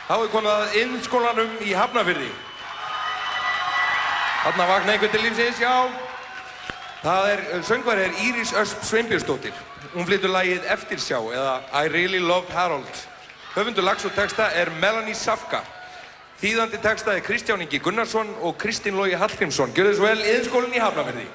Þá er komið að iðnskólanum í Hafnarfirði. Þarna vakna einhvern til lífsins, já. Söngvari er Íris Ösp Sveinbjörnsdóttir. Hún flytur lagið Eftirsjá eða I Really Loved Harold. Höfundur lags og texta er Melanie Safka. Þýðandi texta er Kristján Ingi Gunnarsson og Kristinn Logi Hallgrímsson. Gjörðu svo vel, iðnskólinn í Hafnarfirði.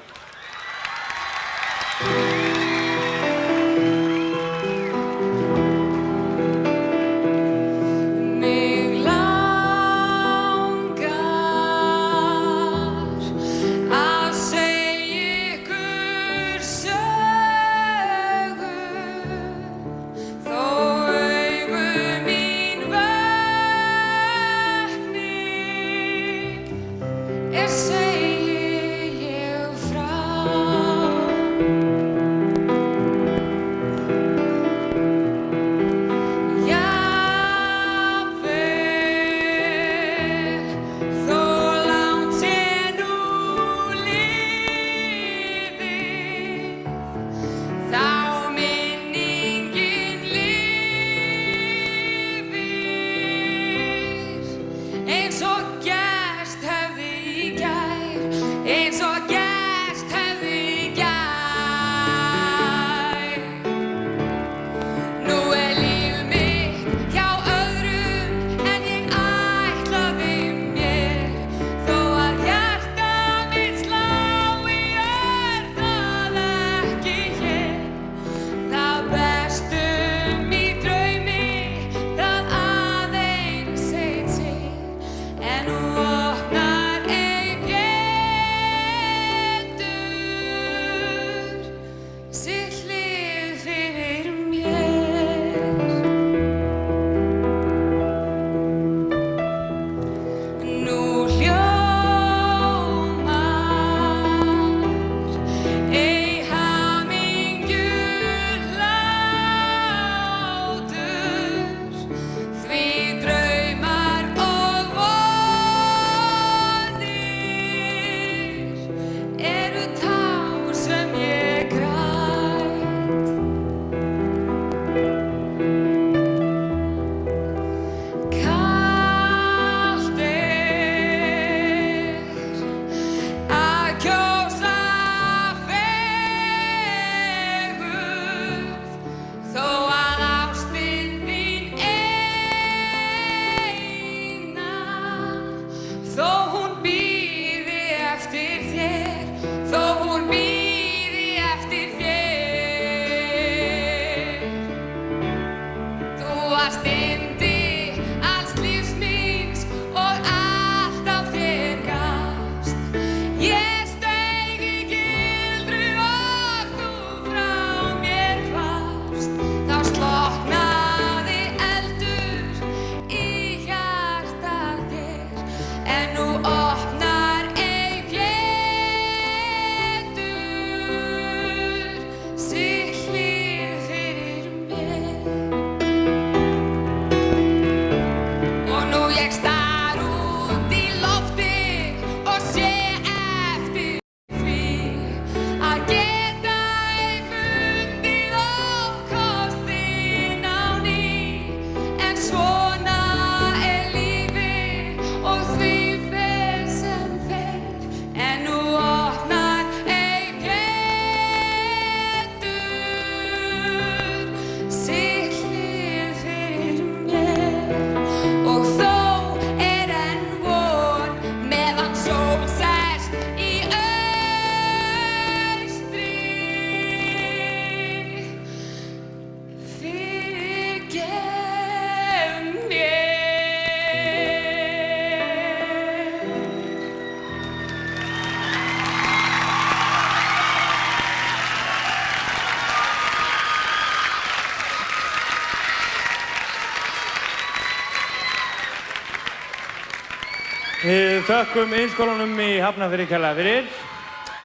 Við þökkum iðnskólanum í Hafnarfirði kærlega fyrir.